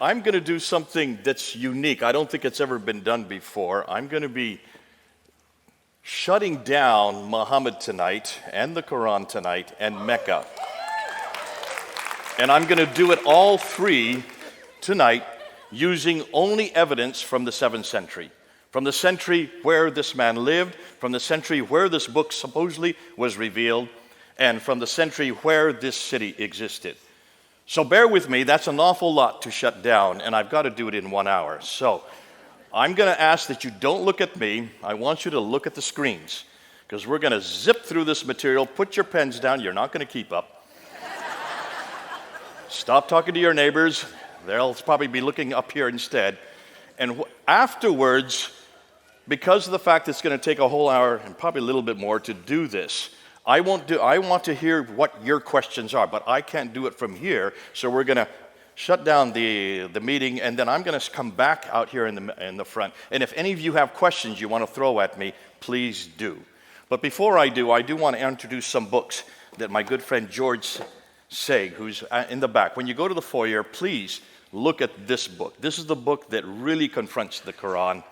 I'm going to do something that's unique. I don't think it's ever been done before. I'm going to be shutting down Muhammad tonight and the Quran tonight and Mecca. And I'm going to do it all three tonight using only evidence from the 7th century. From the century where this man lived, from the century where this book supposedly was revealed, and from the century where this city existed. So bear with me, that's an awful lot to shut down, and I've got to do it in 1 hour. So I'm going to ask that you don't look at me. I want you to look at the screens, because we're going to zip through this material. Put your pens down. You're not going to keep up. Stop talking to your neighbors. They'll probably be looking up here instead. And afterwards, because of the fact it's going to take a whole hour and probably a little bit more to do this, I want to hear what your questions are, but I can't do it from here, so we're going to shut down the meeting, and then I'm going to come back out here in the front. And if any of you have questions you want to throw at me, please do. But before I do want to introduce some books that my good friend George Saig, who's in the back. When you go to the foyer, please look at this book. This is the book that really confronts the Quran.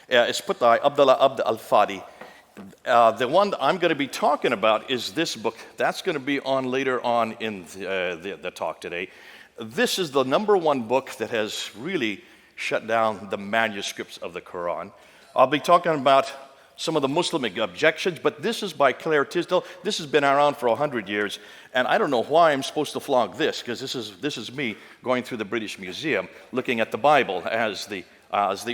It's put by Abdullah Abd al-Fadi. The one that I'm going to be talking about is this book. That's going to be on later on in the talk today. This is the #1 book that has really shut down the manuscripts of the Quran. I'll be talking about some of the Muslim objections, but this is by Claire Tisdale. This has been around for 100 years, and I don't know why I'm supposed to flog this, because this is me going through the British Museum looking at the Bible as the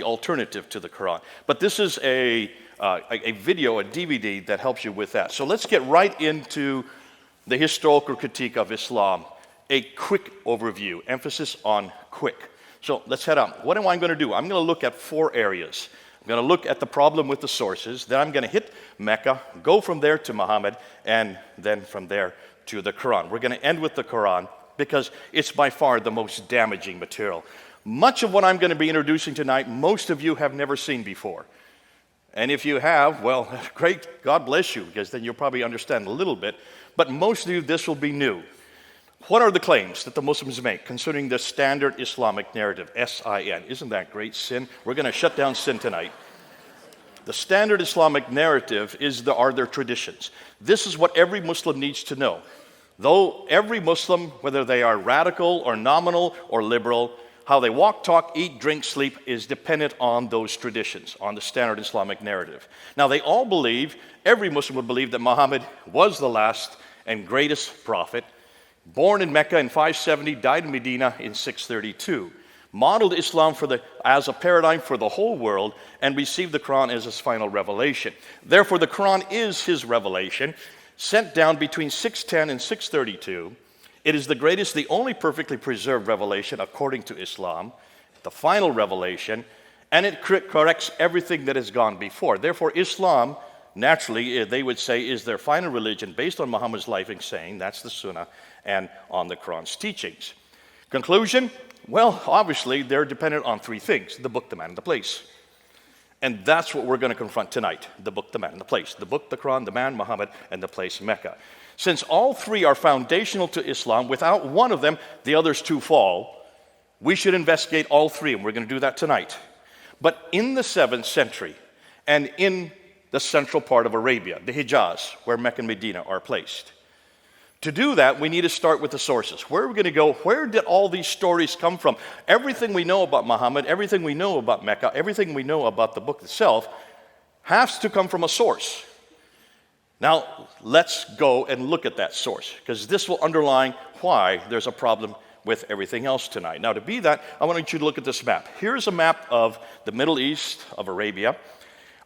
alternative to the Quran. But this is a video, a DVD that helps you with that. So let's get right into the historical critique of Islam. A quick overview, emphasis on quick. So let's head on. What am I going to do? I'm going to look at 4 areas. I'm going to look at the problem with the sources, then I'm going to hit Mecca, go from there to Muhammad, and then from there to the Quran. We're going to end with the Quran because it's by far the most damaging material. Much of what I'm going to be introducing tonight, most of you have never seen before. And if you have, well, great, God bless you, because then you'll probably understand a little bit. But most of you, this will be new. What are the claims that the Muslims make concerning the standard Islamic narrative, S-I-N? Isn't that great? Sin. We're going to shut down sin tonight. The standard Islamic narrative are their traditions. This is what every Muslim needs to know. Though every Muslim, whether they are radical or nominal or liberal, how they walk, talk, eat, drink, sleep is dependent on those traditions, on the standard Islamic narrative. Now, they all believe, every Muslim would believe that Muhammad was the last and greatest prophet, born in Mecca in 570, died in Medina in 632, modeled Islam as a paradigm for the whole world, and received the Quran as his final revelation. Therefore, the Quran is his revelation, sent down between 610 and 632. It is the greatest, the only perfectly preserved revelation according to Islam, the final revelation, and it corrects everything that has gone before. Therefore, Islam, naturally, they would say, is their final religion based on Muhammad's life and saying, that's the Sunnah, and on the Quran's teachings. Conclusion? Well, obviously, they're dependent on 3 things: the book, the man, and the place. And that's what we're going to confront tonight: the book, the man, and the place. The book, the Quran, the man, Muhammad, and the place, Mecca. Since all 3 are foundational to Islam, without one of them, the others 2 fall. We should investigate all 3, and we're going to do that tonight. But in the 7th century, and in the central part of Arabia, the Hijaz, where Mecca and Medina are placed, to do that, we need to start with the sources. Where are we going to go? Where did all these stories come from? Everything we know about Muhammad, everything we know about Mecca, everything we know about the book itself has to come from a source. Now, let's go and look at that source, because this will underline why there's a problem with everything else tonight. Now, to be that, I want you to look at this map. Here's a map of the Middle East, of Arabia.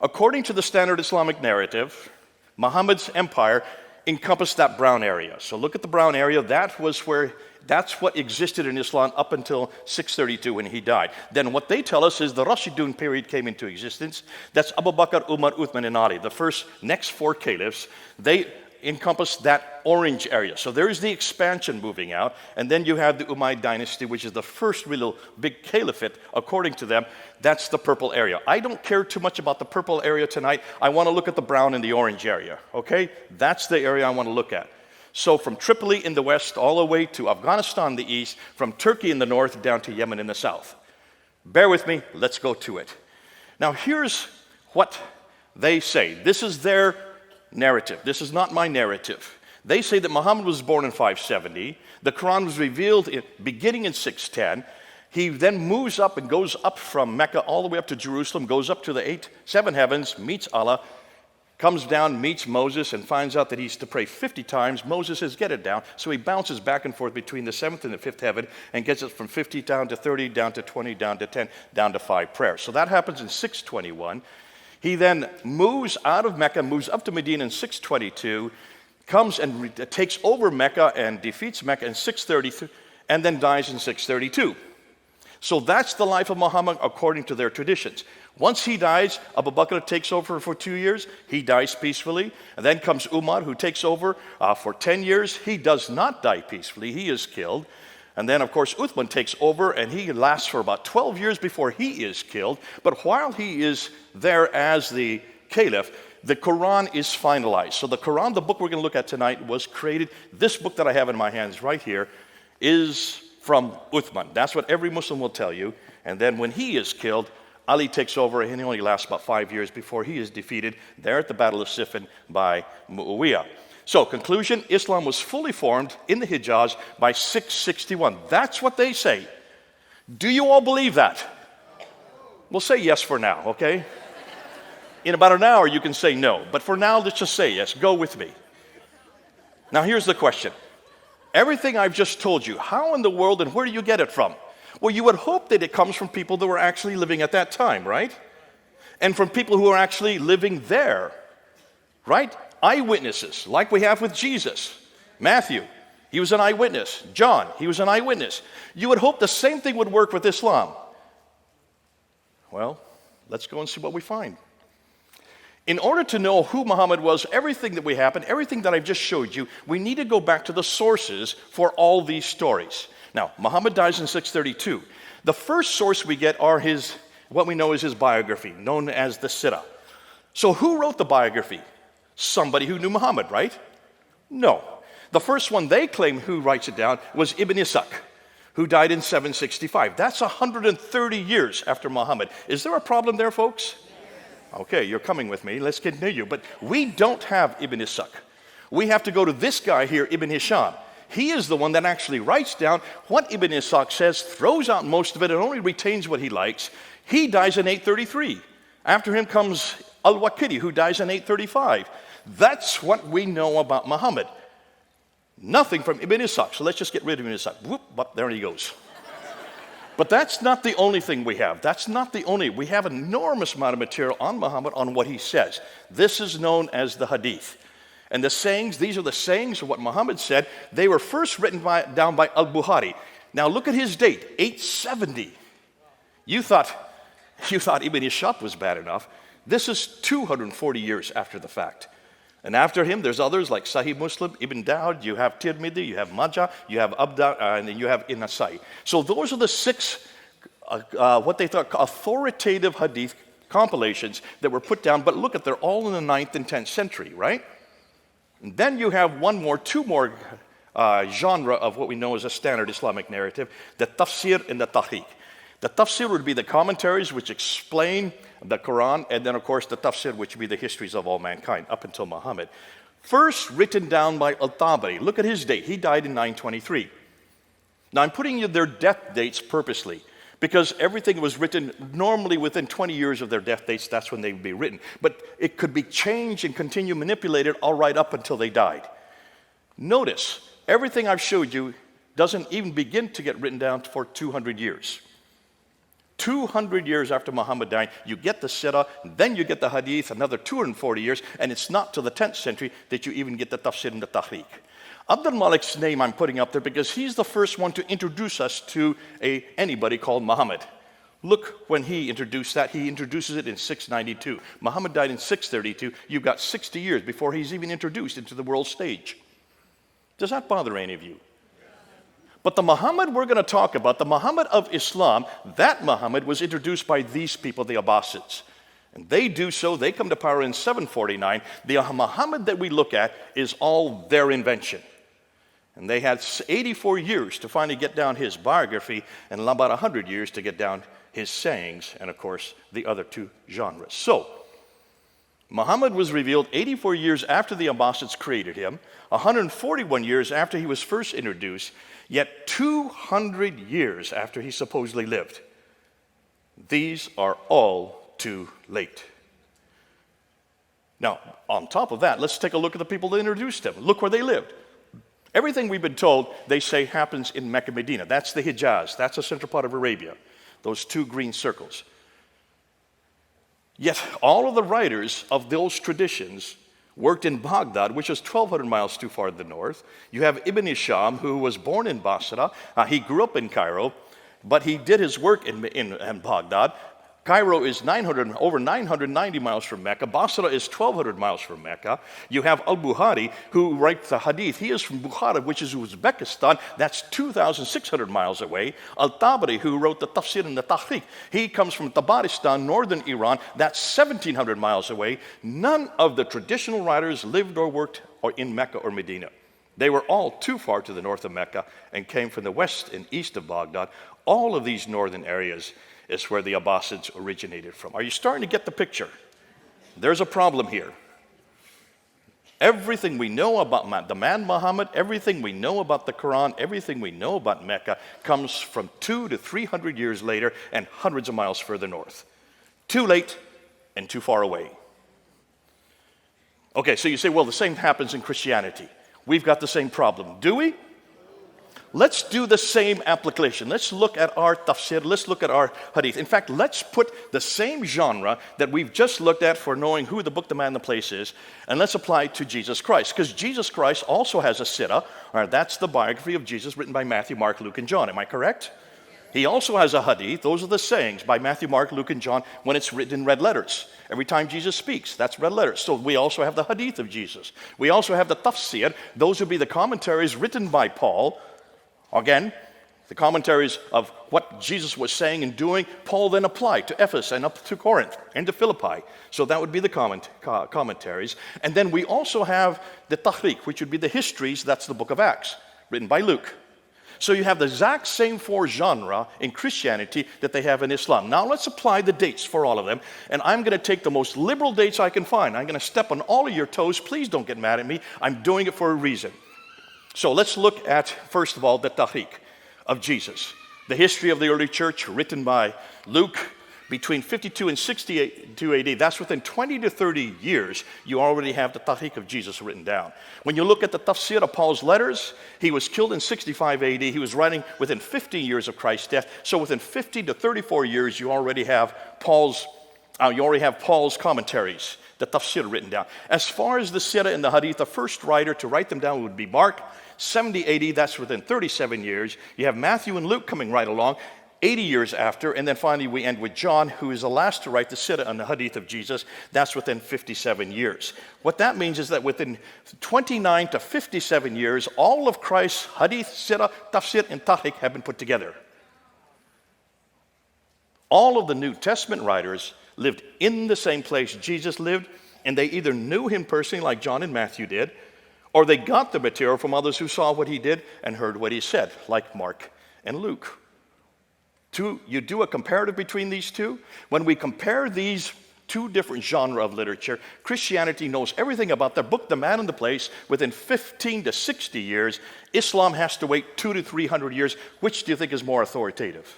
According to the standard Islamic narrative, Muhammad's empire encompassed that brown area. So look at the brown area. That's what existed in Islam up until 632 when he died. Then what they tell us is the Rashidun period came into existence. That's Abu Bakr, Umar, Uthman, and Ali. The next 4 caliphs, they encompass that orange area. So there is the expansion moving out. And then you have the Umayyad dynasty, which is the first real big caliphate, according to them. That's the purple area. I don't care too much about the purple area tonight. I want to look at the brown and the orange area, okay? That's the area I want to look at. So from Tripoli in the west all the way to Afghanistan in the east, from Turkey in the north down to Yemen in the south. Bear with me, let's go to it. Now here's what they say. This is their narrative. This is not my narrative. They say that Muhammad was born in 570. The Quran was revealed beginning in 610. He then moves up and goes up from Mecca all the way up to Jerusalem, goes up to the seven heavens, meets Allah, comes down, meets Moses, and finds out that he's to pray 50 times. Moses says, get it down. So he bounces back and forth between the seventh and the fifth heaven and gets it from 50 down to 30, down to 20, down to 10, down to 5 prayers. So that happens in 621. He then moves out of Mecca, moves up to Medina in 622, comes and takes over Mecca and defeats Mecca in 633, and then dies in 632. So that's the life of Muhammad according to their traditions. Once he dies, Abu Bakr takes over for 2 years. He dies peacefully. And then comes Umar, who takes over for 10 years. He does not die peacefully. He is killed. And then, of course, Uthman takes over, and he lasts for about 12 years before he is killed. But while he is there as the caliph, the Quran is finalized. So the Quran, the book we're going to look at tonight, was created. This book that I have in my hands right here is from Uthman. That's what every Muslim will tell you. And then when he is killed, Ali takes over, and he only lasts about 5 years before he is defeated there at the Battle of Siffin by Muawiyah. So, conclusion, Islam was fully formed in the Hijaz by 661. That's what they say. Do you all believe that? We'll say yes for now, okay? In about an hour, you can say no. But for now, let's just say yes. Go with me. Now, here's the question. Everything I've just told you, how in the world and where do you get it from? Well, you would hope that it comes from people that were actually living at that time, right? And from people who are actually living there, right? Eyewitnesses, like we have with Jesus. Matthew, he was an eyewitness. John, he was an eyewitness. You would hope the same thing would work with Islam. Well, let's go and see what we find. In order to know who Muhammad was, everything that we happened, everything that I've just showed you, we need to go back to the sources for all these stories. Now, Muhammad dies in 632. The first source we get are what we know is his biography, known as the Sirah. So who wrote the biography? Somebody who knew Muhammad, right? No. The first one they claim who writes it down was Ibn Ishaq, who died in 765. That's 130 years after Muhammad. Is there a problem there, folks? Okay, you're coming with me. Let's continue. But we don't have Ibn Ishaq. We have to go to this guy here, Ibn Hisham. He is the one that actually writes down what Ibn Ishaq says, throws out most of it, and only retains what he likes. He dies in 833. After him comes Al-Waqidi, who dies in 835. That's what we know about Muhammad. Nothing from Ibn Ishaq. So let's just get rid of Ibn Ishaq. Whoop, there he goes. But that's not the only thing we have. That's not the only. We have an enormous amount of material on Muhammad, on what he says. This is known as the Hadith. And the sayings, these are the sayings of what Muhammad said. They were first written down by Al-Bukhari. Now look at his date, 870. You thought Ibn Ishaq was bad enough. This is 240 years after the fact. And after him, there's others like Sahih Muslim, Ibn Dawud, you have Tirmidhi, you have Majah, you have Abda, and then you have Nasai. So those are the 6, what they thought authoritative hadith compilations that were put down. But look at, they're all in the 9th and 10th century, right? And then you have two more genre of what we know as a standard Islamic narrative, the tafsir and the tahqiq. The tafsir would be the commentaries which explain the Quran, and then, of course, the tafsir, which would be the histories of all mankind up until Muhammad. First written down by Al-Tabari. Look at his date. He died in 923. Now, I'm putting you their death dates purposely because everything was written normally within 20 years of their death dates. That's when they would be written. But it could be changed and continue manipulated all right up until they died. Notice, everything I've showed you doesn't even begin to get written down for 200 years. 200 years after Muhammad died, you get the Sirah, then you get the Hadith, another 240 years, and it's not till the 10th century that you even get the Tafsir and the Tahqiq. Abdul Malik's name I'm putting up there because he's the first one to introduce us to anybody called Muhammad. Look, when he introduced that, he introduces it in 692. Muhammad died in 632. You've got 60 years before he's even introduced into the world stage. Does that bother any of you? But the Muhammad we're going to talk about, the Muhammad of Islam, that Muhammad was introduced by these people, the Abbasids. And they do so, they come to power in 749. The Muhammad that we look at is all their invention. And they had 84 years to finally get down his biography, and about 100 years to get down his sayings, and of course, the other two genres. So, Muhammad was revealed 84 years after the apostles created him, 141 years after he was first introduced, yet 200 years after he supposedly lived. These are all too late. Now, on top of that, let's take a look at the people that introduced him. Look where they lived. Everything we've been told, they say, happens in Mecca, Medina. That's the Hijaz. That's the central part of Arabia. Those two green circles. Yet all of the writers of those traditions worked in Baghdad, which is 1,200 miles too far to the north. You have Ibn Hisham, who was born in Basra. He grew up in Cairo, but he did his work in Baghdad. Cairo is over 990 miles from Mecca. Basra is 1,200 miles from Mecca. You have Al-Bukhari, who writes the Hadith. He is from Bukhara, which is Uzbekistan. That's 2,600 miles away. Al-Tabari, who wrote the Tafsir and the Tahqiq, he comes from Tabaristan, northern Iran. That's 1,700 miles away. None of the traditional writers lived or worked in Mecca or Medina. They were all too far to the north of Mecca and came from the west and east of Baghdad. All of these northern areas is where the Abbasids originated from. Are you starting to get the picture? There's a problem here. Everything we know about the man Muhammad, everything we know about the Quran, everything we know about Mecca comes from 200 to 300 years later and hundreds of miles further north. Too late and too far away. Okay, so you say, well, the same happens in Christianity. We've got the same problem. Do we? Let's do the same application. Let's look at our tafsir. Let's look at our hadith. In fact, let's put the same genre that we've just looked at for knowing who the book, the man, and the place is, and let's apply it to Jesus Christ. Because Jesus Christ also has a sirah. That's the biography of Jesus written by Matthew, Mark, Luke, and John. Am I correct? He also has a hadith. Those are the sayings by Matthew, Mark, Luke, and John when it's written in red letters. Every time Jesus speaks, that's red letters. So we also have the hadith of Jesus. We also have the tafsir. Those would be the commentaries written by Paul. Again, the commentaries of what Jesus was saying and doing, Paul then applied to Ephesus and up to Corinth and to Philippi. So that would be the commentaries. And then we also have the tahriq, which would be the histories. That's the book of Acts, written by Luke. So you have the exact same four genres in Christianity that they have in Islam. Now let's apply the dates for all of them. And I'm going to take the most liberal dates I can find. I'm going to step on all of your toes. Please don't get mad at me. I'm doing it for a reason. So let's look at, first of all, the Tahriq of Jesus. The history of the early church written by Luke between 52 and 62 AD. That's within 20 to 30 years, you already have the Tahriq of Jesus written down. When you look at the tafsir of Paul's letters, he was killed in 65 AD. He was writing within 50 years of Christ's death. So within 50 to 34 years, you already have Paul's commentaries, the tafsir written down. As far as the sirah and the hadith, the first writer to write them down would be Mark, 70 AD, that's within 37 years. You have Matthew and Luke coming right along, 80 years after, and then finally we end with John, who is the last to write the sirah and the hadith of Jesus. That's within 57 years. What that means is that within 29 to 57 years, all of Christ's hadith, sirah, tafsir, and tahriq have been put together. All of the New Testament writers lived in the same place Jesus lived, and they either knew him personally like John and Matthew did, or they got the material from others who saw what he did and heard what he said, like Mark and Luke. You do a comparative between these two. When we compare these two different genres of literature, Christianity knows everything about their book, the man and the place, within 15 to 60 years. Islam has to wait 200 to 300 years. Which do you think is more authoritative?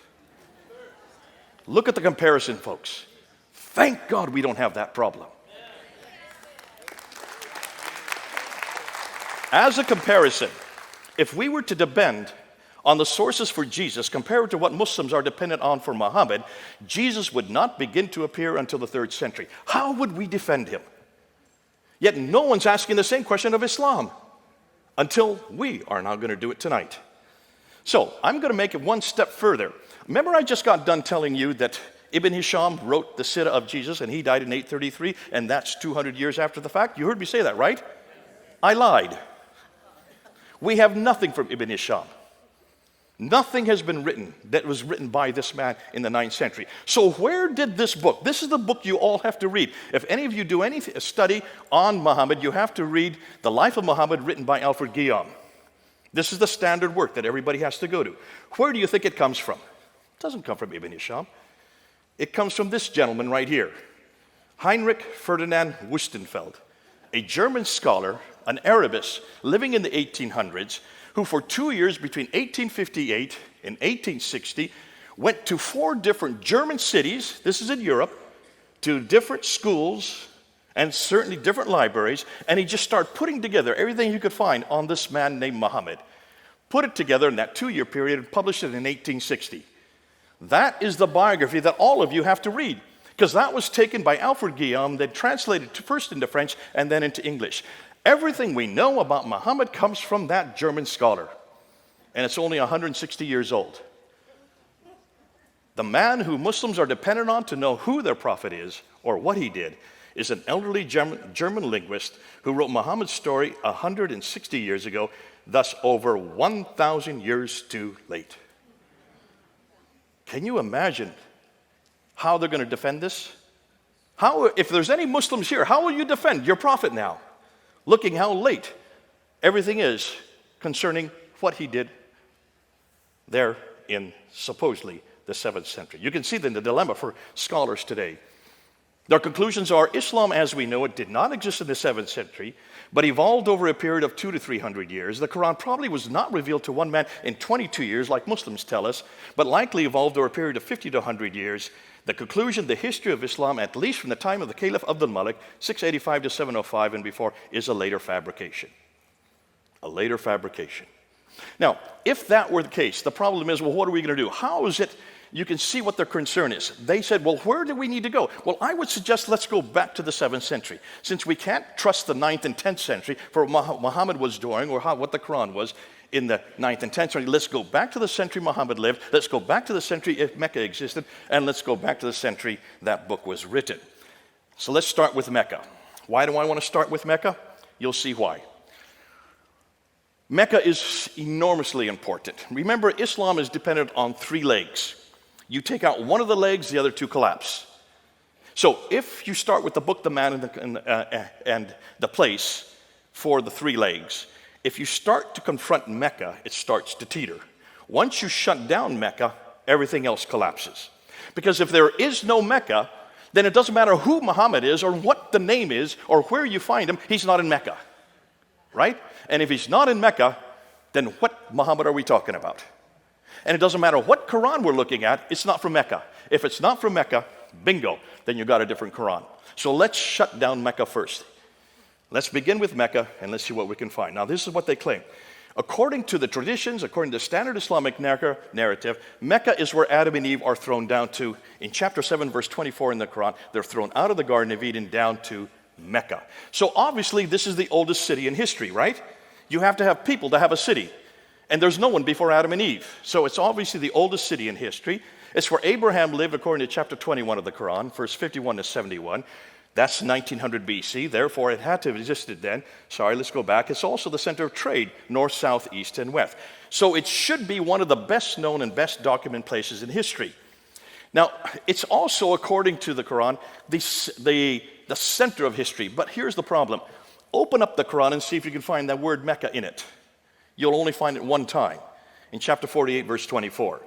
Look at the comparison, folks. Thank God we don't have that problem. As a comparison, if we were to depend on the sources for Jesus compared to what Muslims are dependent on for Muhammad, Jesus would not begin to appear until the 3rd century. How would we defend him? Yet no one's asking the same question of Islam until we are now going to do it tonight. So I'm going to make it one step further. Remember I just got done telling you that Ibn Hisham wrote the sirah of Jesus and he died in 833, and that's 200 years after the fact? You heard me say that, right? I lied. We have nothing from Ibn Hisham. Nothing has been written that was written by this man in the 9th century. So where did this book, this is the book you all have to read. If any of you do any study on Muhammad, you have to read The Life of Muhammad written by Alfred Guillaume. This is the standard work that everybody has to go to. Where do you think it comes from? It doesn't come from Ibn Hisham. It comes from this gentleman right here, Heinrich Ferdinand Wüstenfeld, a German scholar, an Arabist living in the 1800s, who for 2 years between 1858 and 1860 went to 4 different German cities, this is in Europe, to different schools and certainly different libraries, and he just started putting together everything he could find on this man named Muhammad. Put it together in that 2-year period and published it in 1860. That is the biography that all of you have to read, because that was taken by Alfred Guillaume, then translated first into French and then into English. Everything we know about Muhammad comes from that German scholar, and it's only 160 years old. The man who Muslims are dependent on to know who their prophet is or what he did is an elderly German linguist who wrote Muhammad's story 160 years ago, thus over 1,000 years too late. Can you imagine how they're going to defend this? If there's any Muslims here, how will you defend your prophet now? Looking how late everything is concerning what he did there in supposedly the 7th century. You can see then the dilemma for scholars today. Their conclusions are Islam as we know it did not exist in the 7th century, but evolved over a period of 200 to 300 years. The Quran probably was not revealed to one man in 22 years, like Muslims tell us, but likely evolved over a period of 50 to 100 years. The conclusion, the history of Islam, at least from the time of the Caliph Abdul Malik, 685 to 705 and before, is a later fabrication. A later fabrication. Now, if that were the case, the problem is, well, what are we going to do? How is it? You can see what their concern is. They said, well, where do we need to go? Well, I would suggest let's go back to the 7th century. Since we can't trust the 9th and 10th century for what Muhammad was doing or what the Quran was in the 9th and 10th century, let's go back to the century Muhammad lived. Let's go back to the century if Mecca existed. And let's go back to the century that book was written. So let's start with Mecca. Why do I want to start with Mecca? You'll see why. Mecca is enormously important. Remember, Islam is dependent on 3 legs. You take out one of the legs, the other 2 collapse. So if you start with the book, the man, and the place for the 3 legs, if you start to confront Mecca, it starts to teeter. Once you shut down Mecca, everything else collapses. Because if there is no Mecca, then it doesn't matter who Muhammad is or what the name is or where you find him, he's not in Mecca. Right? And if he's not in Mecca, then what Muhammad are we talking about? And it doesn't matter what Quran we're looking at, it's not from Mecca. If it's not from Mecca, bingo, then you got a different Quran. So let's shut down Mecca first. Let's begin with Mecca and let's see what we can find. Now, this is what they claim. According to the traditions, according to the standard Islamic narrative, Mecca is where Adam and Eve are thrown down to. In chapter 7, verse 24 in the Quran, they're thrown out of the Garden of Eden down to Mecca. So obviously, this is the oldest city in history, right? You have to have people to have a city. And there's no one before Adam and Eve. So it's obviously the oldest city in history. It's where Abraham lived according to chapter 21 of the Quran, verse 51 to 71. That's 1900 BC. Therefore, it had to have existed then. Sorry, let's go back. It's also the center of trade, north, south, east, and west. So it should be one of the best known and best documented places in history. Now, it's also, according to the Quran, the center of history. But here's the problem. Open up the Quran and see if you can find that word Mecca in it. You'll only find it one time, in chapter 48, verse 24.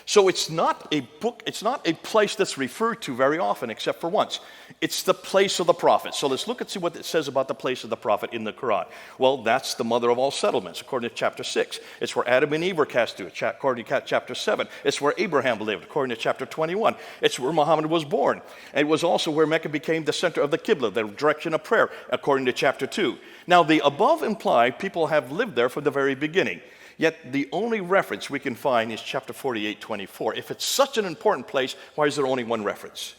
So it's not a book, it's not a place that's referred to very often, except for once. It's the place of the prophet. So let's look and see what it says about the place of the prophet in the Quran. Well, that's the mother of all settlements, according to chapter 6. It's where Adam and Eve were cast to, according to chapter 7. It's where Abraham lived, according to chapter 21. It's where Muhammad was born. And it was also where Mecca became the center of the Qibla, the direction of prayer, according to chapter 2. Now, the above imply people have lived there from the very beginning. Yet the only reference we can find is chapter 48, 24. If it's such an important place, why is there only one reference?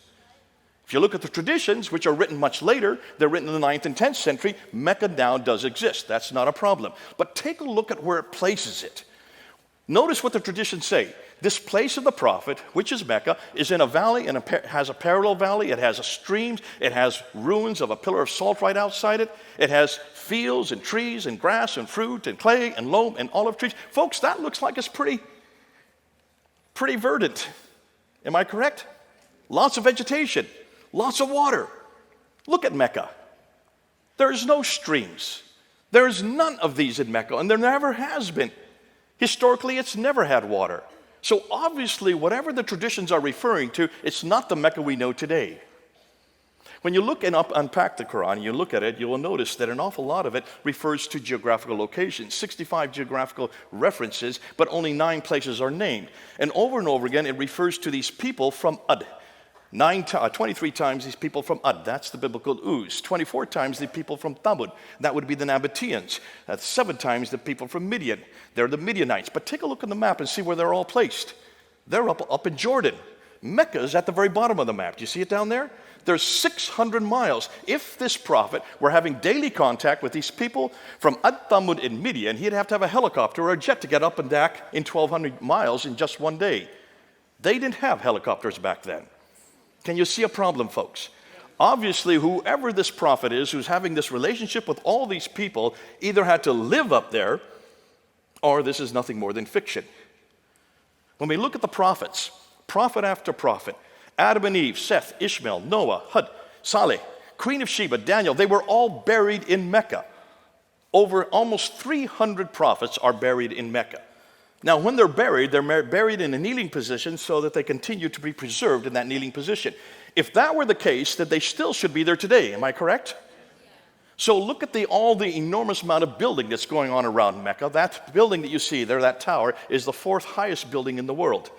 If you look at the traditions, which are written much later, they're written in the 9th and 10th century, Mecca now does exist. That's not a problem. But take a look at where it places it. Notice what the traditions say. This place of the prophet, which is Mecca, is in a valley and has a parallel valley. It has streams. It has ruins of a pillar of salt right outside it. It has fields and trees and grass and fruit and clay and loam and olive trees. Folks, that looks like it's pretty verdant. Am I correct? Lots of vegetation, lots of water. Look at Mecca. There's no streams. There's none of these in Mecca, and there never has been. Historically, it's never had water. So obviously, whatever the traditions are referring to, it's not the Mecca we know today. When you look and unpack the Quran, you look at it, you will notice that an awful lot of it refers to geographical locations, 65 geographical references, but only 9 places are named. And over again, it refers to these people from Ad. 23 times these people from Ad, that's the biblical Uz. 24 times the people from Thamud, that would be the Nabateans. That's 7 times the people from Midian, they're the Midianites. But take a look at the map and see where they're all placed. They're up in Jordan. Mecca is at the very bottom of the map. Do you see it down there? There's 600 miles. If this prophet were having daily contact with these people from Ad Thamud in Midian, he'd have to have a helicopter or a jet to get up and back in 1,200 miles in just one day. They didn't have helicopters back then. Can you see a problem, folks? Obviously, whoever this prophet is who's having this relationship with all these people either had to live up there or this is nothing more than fiction. When we look at the prophets, prophet after prophet, Adam and Eve, Seth, Ishmael, Noah, Hud, Saleh, Queen of Sheba, Daniel, they were all buried in Mecca. Over almost 300 prophets are buried in Mecca. Now, when they're buried in a kneeling position so that they continue to be preserved in that kneeling position. If that were the case, then they still should be there today. Am I correct? So look at all the enormous amount of building that's going on around Mecca. That building that you see there, that tower, is the 4th highest building in the world.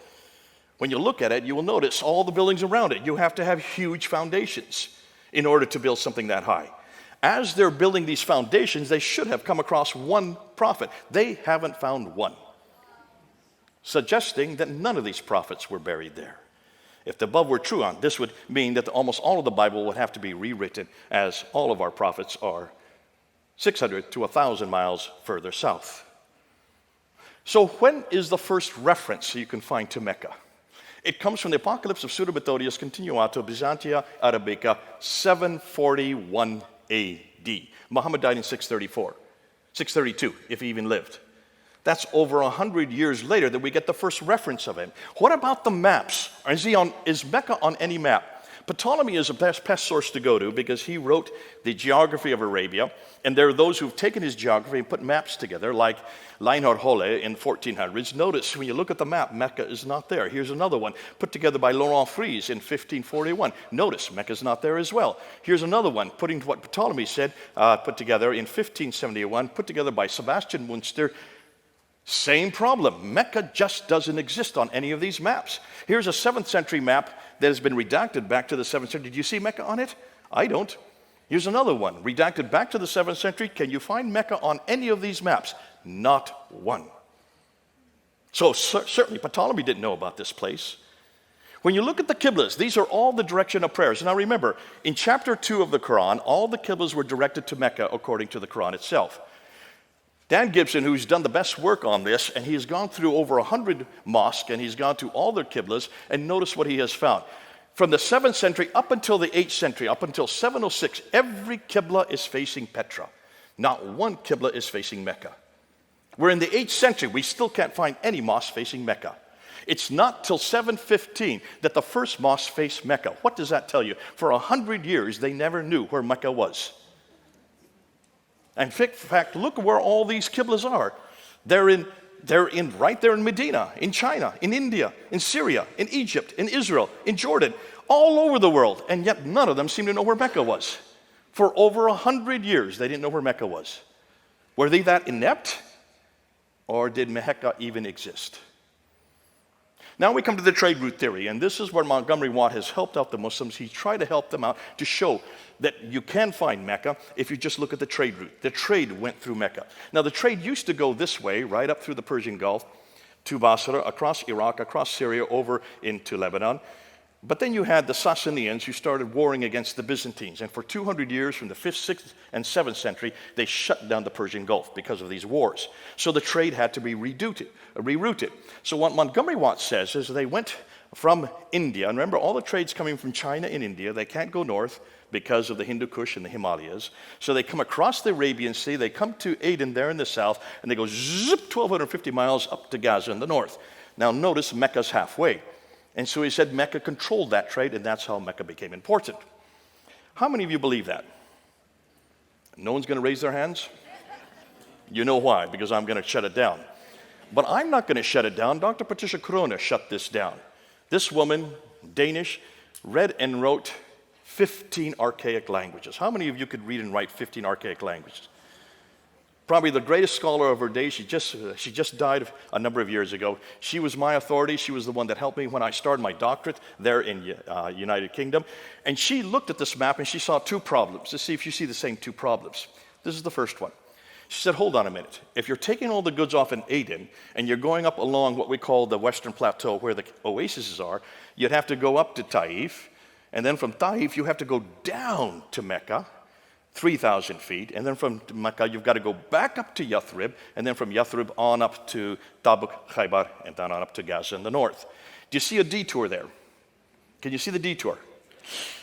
When you look at it, you will notice all the buildings around it. You have to have huge foundations in order to build something that high. As they're building these foundations, they should have come across one prophet. They haven't found one, suggesting that none of these prophets were buried there. If the above were true, this would mean that almost all of the Bible would have to be rewritten, as all of our prophets are 600 to 1,000 miles further south. So when is the first reference you can find to Mecca? It comes from the Apocalypse of Pseudo-Methodius Continuato Byzantia Arabica, 741 A.D. Muhammad died in 632, if he even lived. That's over 100 years later that we get the first reference of him. What about the maps? Is Mecca on any map? Ptolemy is the best source to go to because he wrote the geography of Arabia, and there are those who've taken his geography and put maps together, like Reinhard Holle in 1400s. Notice when you look at the map, Mecca is not there. Here's another one put together by Laurent Fries in 1541. Notice Mecca is not there as well. Here's another one putting to what Ptolemy said, put together in 1571, put together by Sebastian Munster. Same problem. Mecca just doesn't exist on any of these maps. Here's a 7th century map that has been redacted back to the 7th century. Do you see Mecca on it? I don't. Here's another one, redacted back to the 7th century. Can you find Mecca on any of these maps? Not one. So certainly Ptolemy didn't know about this place. When you look at the Qiblas, these are all the direction of prayers. Now remember, in chapter 2 of the Quran, all the Qiblas were directed to Mecca according to the Quran itself. Dan Gibson, who's done the best work on this, and he has gone through over 100 mosques, and he's gone to all their Qiblas, and notice what he has found. From the 7th century up until the 8th century, up until 706, every Qibla is facing Petra. Not one Qibla is facing Mecca. We're in the 8th century. We still can't find any mosque facing Mecca. It's not till 715 that the first mosque faced Mecca. What does that tell you? For 100 years, they never knew where Mecca was. In fact, look where all these Qiblas are. They're right there in Medina, in China, in India, in Syria, in Egypt, in Israel, in Jordan, all over the world. And yet none of them seem to know where Mecca was. For over 100 years, they didn't know where Mecca was. Were they that inept? Or did Mecca even exist? Now we come to the trade route theory, and this is where Montgomery Watt has helped out the Muslims. He tried to help them out to show that you can find Mecca if you just look at the trade route. The trade went through Mecca. Now the trade used to go this way, right up through the Persian Gulf, to Basra, across Iraq, across Syria, over into Lebanon. But then you had the Sassanians who started warring against the Byzantines. And for 200 years, from the 5th, 6th, and 7th century, they shut down the Persian Gulf because of these wars. So the trade had to be rerouted. So what Montgomery Watt says is they went from India. And remember, all the trade's coming from China and India. They can't go north because of the Hindu Kush and the Himalayas. So they come across the Arabian Sea. They come to Aden there in the south. And they go zip 1,250 miles up to Gaza in the north. Now notice Mecca's halfway. And so he said Mecca controlled that trade, and that's how Mecca became important. How many of you believe that? No one's going to raise their hands? You know why, because I'm going to shut it down. But I'm not going to shut it down. Dr. Patricia Corona shut this down. This woman, Danish, read and wrote 15 archaic languages. How many of you could read and write 15 archaic languages? Probably the greatest scholar of her day. She just died a number of years ago. She was my authority. She was the one that helped me when I started my doctorate there in United Kingdom. And she looked at this map and she saw two problems. Let's see if you see the same two problems. This is the first one. She said, hold on a minute. If you're taking all the goods off in Aden and you're going up along what we call the Western Plateau where the oases are, you'd have to go up to Taif. And then from Taif, you have to go down to Mecca, 3,000 feet, and then from Mecca, you've got to go back up to Yathrib, and then from Yathrib on up to Tabuk, Khaybar, and then on up to Gaza in the north. Do you see a detour there? Can you see the detour?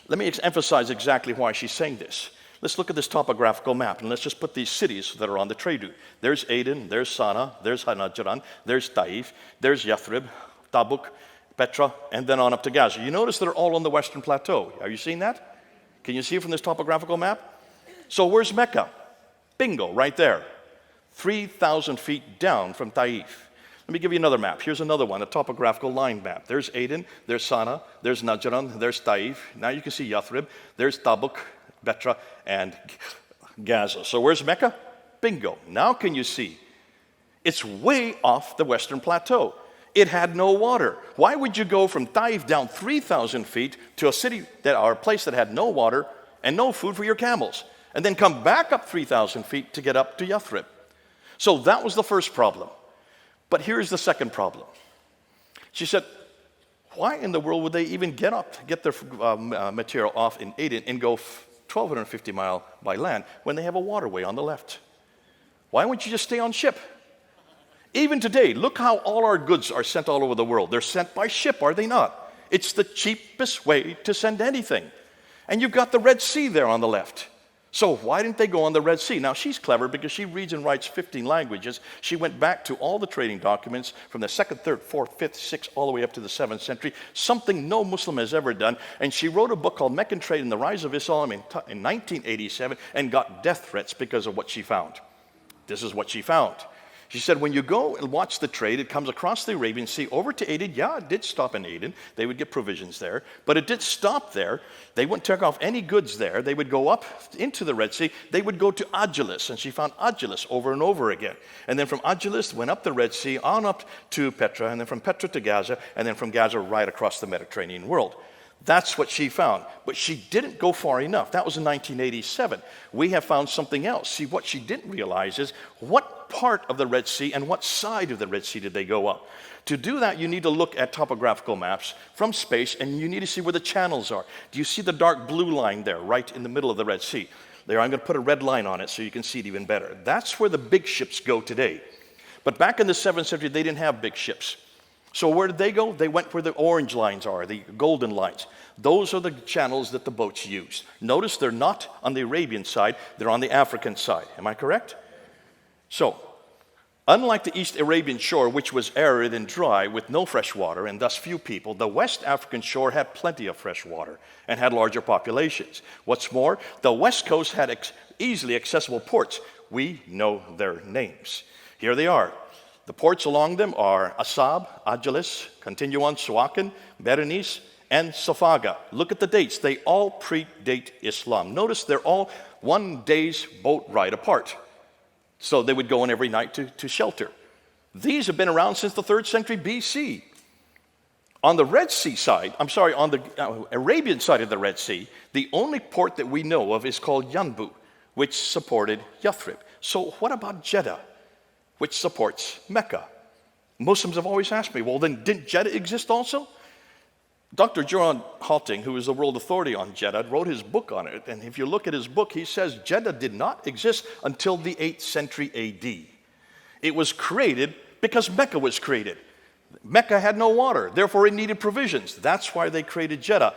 Let me emphasize exactly why she's saying this. Let's look at this topographical map, and let's just put these cities that are on the trade route. There's Aden, there's Sana'a, there's Najran, there's Taif, there's Yathrib, Tabuk, Petra, and then on up to Gaza. You notice they're all on the Western Plateau. Are you seeing that? Can you see it from this topographical map? So where's Mecca? Bingo, right there. 3,000 feet down from Taif. Let me give you another map. Here's another one, a topographical line map. There's Aden, there's Sana'a, there's Najran, there's Taif. Now you can see Yathrib, there's Tabuk, Petra, and Gaza. So where's Mecca? Bingo. Now can you see? It's way off the Western Plateau. It had no water. Why would you go from Taif down 3,000 feet to a city or a place that had no water and no food for your camels, and then come back up 3,000 feet to get up to Yathrib? So that was the first problem. But here's the second problem. She said, why in the world would they even get their material off in Aden and go 1,250 miles by land when they have a waterway on the left? Why wouldn't you just stay on ship? Even today, look how all our goods are sent all over the world. They're sent by ship, are they not? It's the cheapest way to send anything. And you've got the Red Sea there on the left. So why didn't they go on the Red Sea? Now, she's clever because she reads and writes 15 languages. She went back to all the trading documents from the 2nd, 3rd, 4th, 5th, 6th, all the way up to the 7th century, something no Muslim has ever done. And she wrote a book called Meccan Trade and the Rise of Islam in 1987 and got death threats because of what she found. This is what she found. She said, when you go and watch the trade, it comes across the Arabian Sea over to Aden. Yeah, it did stop in Aden. They would get provisions there. But it did stop there. They wouldn't take off any goods there. They would go up into the Red Sea. They would go to Agilis, and she found Agilis over and over again. And then from Agilis, went up the Red Sea, on up to Petra, and then from Petra to Gaza, and then from Gaza right across the Mediterranean world. That's what she found. But she didn't go far enough. That was in 1987. We have found something else. See, what she didn't realize is what part of the Red Sea and what side of the Red Sea did they go up. To do that, you need to look at topographical maps from space, and you need to see where the channels are. Do you see the dark blue line there, right in the middle of the Red Sea? There, I'm going to put a red line on it so you can see it even better. That's where the big ships go today. But back in the 7th century, they didn't have big ships. So where did they go? They went where the orange lines are, the golden lines. Those are the channels that the boats used. Notice they're not on the Arabian side, they're on the African side. Am I correct? So, unlike the East Arabian shore, which was arid and dry with no fresh water and thus few people, the West African shore had plenty of fresh water and had larger populations. What's more, the West Coast had easily accessible ports. We know their names. Here they are. The ports along them are Asab, Agilis, continue on, Suakin, Berenice, and Safaga. Look at the dates. They all predate Islam. Notice they're all 1 day's boat ride apart. So they would go in every night to shelter. These have been around since the 3rd century BC. On the Red Sea side, on the Arabian side of the Red Sea, the only port that we know of is called Yanbu, which supported Yathrib. So what about Jeddah, which supports Mecca? Muslims have always asked me, well, then didn't Jeddah exist also? Dr. John Halting, who is the world authority on Jeddah, wrote his book on it. And if you look at his book, he says Jeddah did not exist until the 8th century AD. It was created because Mecca was created. Mecca had no water, therefore it needed provisions. That's why they created Jeddah.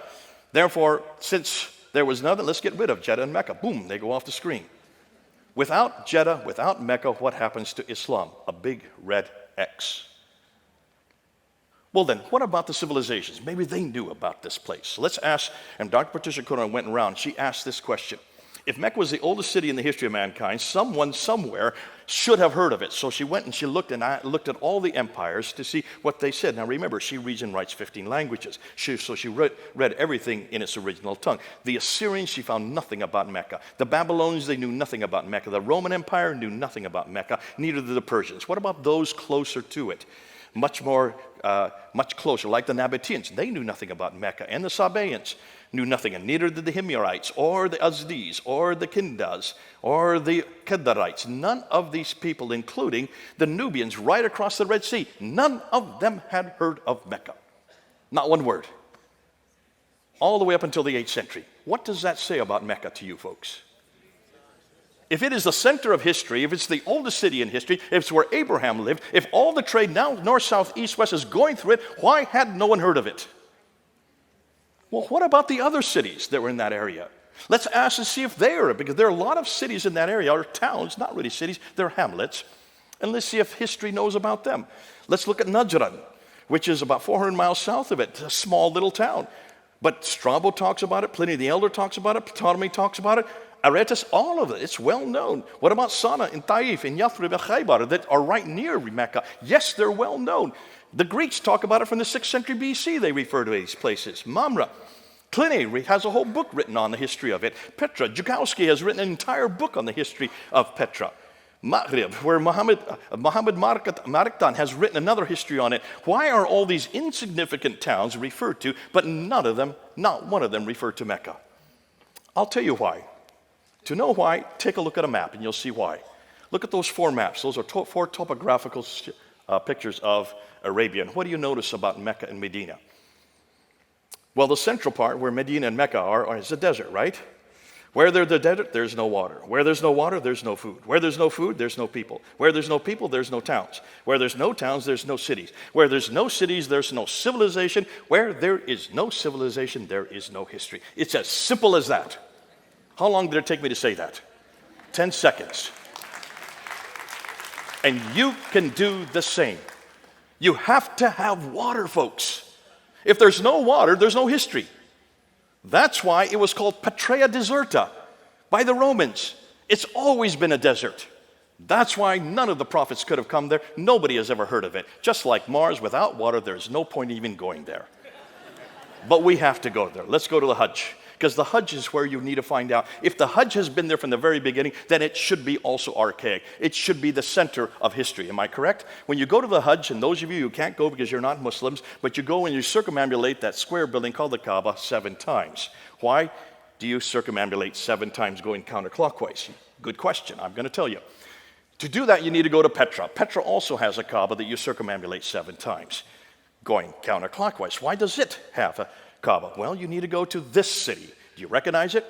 Therefore, since there was nothing, let's get rid of Jeddah and Mecca. Boom, they go off the screen. Without Jeddah, without Mecca, what happens to Islam? A big red X. Well then, what about the civilizations? Maybe they knew about this place. So let's ask, and Dr. Patricia Corona went around, she asked this question. If Mecca was the oldest city in the history of mankind, someone somewhere should have heard of it. So she went and she looked at all the empires to see what they said. Now remember, she reads and writes 15 languages. So she read everything in its original tongue. The Assyrians, she found nothing about Mecca. The Babylonians, they knew nothing about Mecca. The Roman Empire knew nothing about Mecca. Neither did the Persians. What about those closer to it? Much closer, like the Nabateans. They knew nothing about Mecca. And the Sabaeans knew nothing, and neither did the Himyarites, or the Azdis, or the Kindas, or the Kedarites. None of these people, including the Nubians right across the Red Sea, none of them had heard of Mecca. Not one word. All the way up until the 8th century. What does that say about Mecca to you folks? If it is the center of history, if it's the oldest city in history, if it's where Abraham lived, if all the trade now, north, south, east, west, is going through it, why had no one heard of it? Well, what about the other cities that were in that area? Let's ask and see if they are, because there are a lot of cities in that area, or towns, not really cities, they're hamlets. And let's see if history knows about them. Let's look at Najran, which is about 400 miles south of it, a small little town. But Strabo talks about it, Pliny the Elder talks about it, Ptolemy talks about it, Aretas, all of it, it's well known. What about Sana and Taif and Yathrib and Khaybar that are right near Mecca? Yes, they're well known. The Greeks talk about it from the 6th century BC. They refer to these places. Mamre. Pliny has a whole book written on the history of it. Petra. Zukowski has written an entire book on the history of Petra. Maghrib, where Muhammad Mariktan has written another history on it. Why are all these insignificant towns referred to, but not one of them referred to Mecca? I'll tell you why. To know why, take a look at a map and you'll see why. Look at those 4 maps. Those are 4 topographical pictures of Arabia. And what do you notice about Mecca and Medina? Well, the central part where Medina and Mecca are is the desert, right? Where there's the desert, there's no water. Where there's no water, there's no food. Where there's no food, there's no people. Where there's no people, there's no towns. Where there's no towns, there's no cities. Where there's no cities, there's no civilization. Where there is no civilization, there is no history. It's as simple as that. How long did it take me to say that? 10 seconds. And you can do the same. You have to have water, folks. If there's no water, there's no history. That's why it was called Patria Deserta by the Romans. It's always been a desert. That's why none of the prophets could have come there. Nobody has ever heard of it. Just like Mars, without water, there's no point even going there. But we have to go there. Let's go to the Hajj. Because the Hajj is where you need to find out. If the Hajj has been there from the very beginning, then it should be also archaic. It should be the center of history. Am I correct? When you go to the Hajj, and those of you who can't go because you're not Muslims, but you go and you circumambulate that square building called the Kaaba 7 times. Why do you circumambulate 7 times going counterclockwise? Good question. I'm going to tell you. To do that, you need to go to Petra. Petra also has a Kaaba that you circumambulate 7 times going counterclockwise. Why does it have a Kaaba? Well, you need to go to this city. Do you recognize it?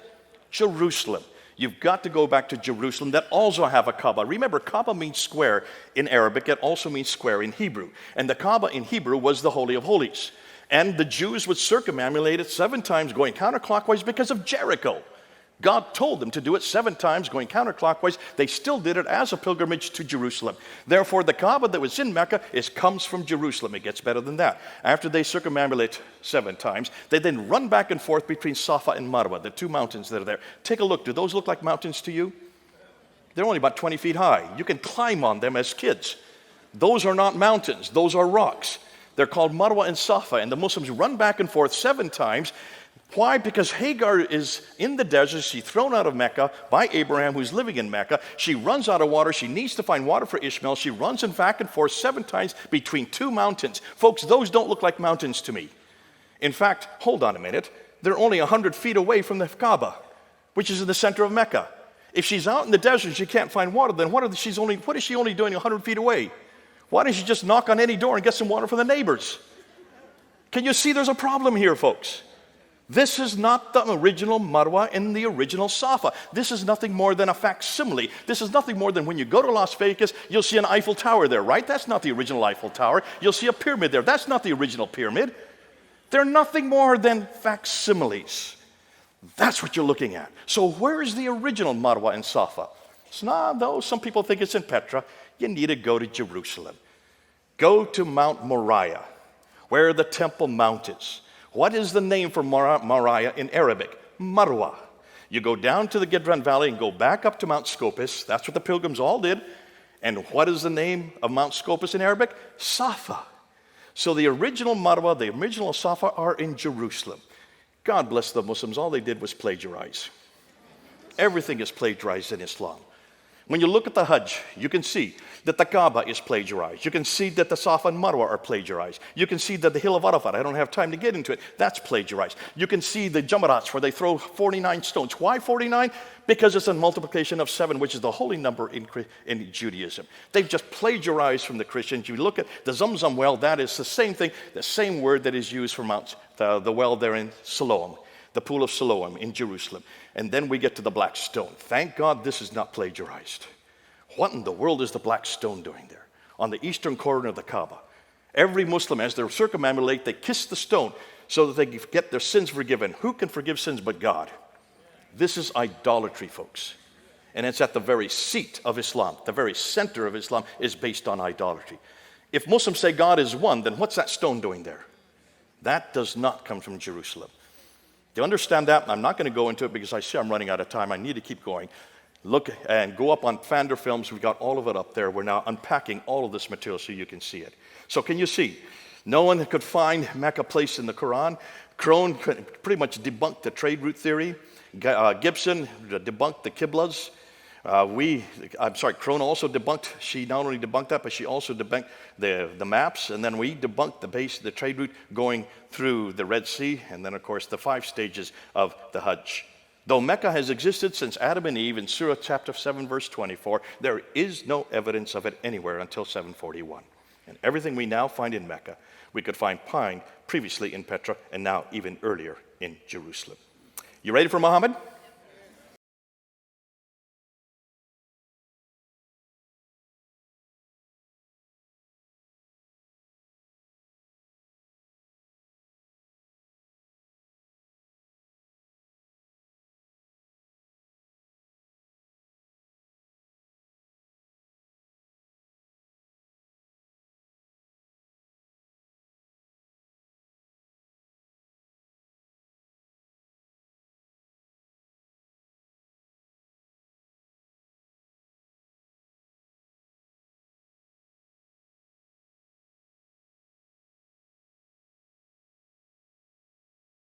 Jerusalem. You've got to go back to Jerusalem that also have a Kaaba. Remember, Kaaba means square in Arabic. It also means square in Hebrew. And the Kaaba in Hebrew was the Holy of Holies. And the Jews would circumambulate it 7 times going counterclockwise because of Jericho. God told them to do it 7 times going counterclockwise. They still did it as a pilgrimage to Jerusalem. Therefore, the Kaaba that was in Mecca comes from Jerusalem. It gets better than that. After they circumambulate 7 times, they then run back and forth between Safa and Marwa, the 2 mountains that are there. Take a look. Do those look like mountains to you? They're only about 20 feet high. You can climb on them as kids. Those are not mountains. Those are rocks. They're called Marwa and Safa, and the Muslims run back and forth 7 times. Why? Because Hagar is in the desert. She's thrown out of Mecca by Abraham, who's living in Mecca. She runs out of water. She needs to find water for Ishmael. She runs back and forth 7 times between 2 mountains. Folks, those don't look like mountains to me. In fact, hold on a minute. They're only 100 feet away from the Kaaba, which is in the center of Mecca. If she's out in the desert and she can't find water, then what is she only doing 100 feet away? Why doesn't she just knock on any door and get some water from the neighbors? Can you see there's a problem here, folks? This is not the original Marwa and the original Safa. This is nothing more than a facsimile. This is nothing more than when you go to Las Vegas, you'll see an Eiffel Tower there, right? That's not the original Eiffel Tower. You'll see a pyramid there. That's not the original pyramid. They're nothing more than facsimiles. That's what you're looking at. So where is the original Marwa and Safa? No, some people think it's in Petra. You need to go to Jerusalem. Go to Mount Moriah, where the Temple Mount is. What is the name for Moriah in Arabic? Marwa. You go down to the Kidron Valley and go back up to Mount Scopus. That's what the pilgrims all did. And what is the name of Mount Scopus in Arabic? Safa. So the original Marwa, the original Safa are in Jerusalem. God bless the Muslims. All they did was plagiarize. Everything is plagiarized in Islam. When you look at the Hajj, you can see that the Kaaba is plagiarized. You can see that the Safa and Marwa are plagiarized. You can see that the Hill of Arafat, I don't have time to get into it, that's plagiarized. You can see the Jamarats where they throw 49 stones. Why 49? Because it's a multiplication of 7, which is the holy number in Judaism. They've just plagiarized from the Christians. You look at the Zamzam well, that is the same thing, the same word that is used for the well there in Siloam, the pool of Siloam in Jerusalem. And then we get to the black stone. Thank God this is not plagiarized. What in the world is the black stone doing there? On the eastern corner of the Kaaba. Every Muslim, as they circumambulate, they kiss the stone so that they get their sins forgiven. Who can forgive sins but God? This is idolatry, folks. And it's at the very seat of Islam. The very center of Islam is based on idolatry. If Muslims say God is one, then what's that stone doing there? That does not come from Jerusalem. To understand that, I'm not going to go into it because I see I'm running out of time. I need to keep going. Look and go up on Fander Films. We've got all of it up there. We're now unpacking all of this material so you can see it. So can you see? No one could find Mecca placed in the Quran. Crone pretty much debunked the trade route theory. Gibson debunked the Qiblas. Crone also debunked, she not only debunked that, but she also debunked the maps, and then we debunked the trade route going through the Red Sea, and then, of course, the 5 stages of the Hajj. Though Mecca has existed since Adam and Eve in Surah chapter 7, verse 24, there is no evidence of it anywhere until 741. And everything we now find in Mecca, we could find previously in Petra, and now even earlier in Jerusalem. You ready for Muhammad?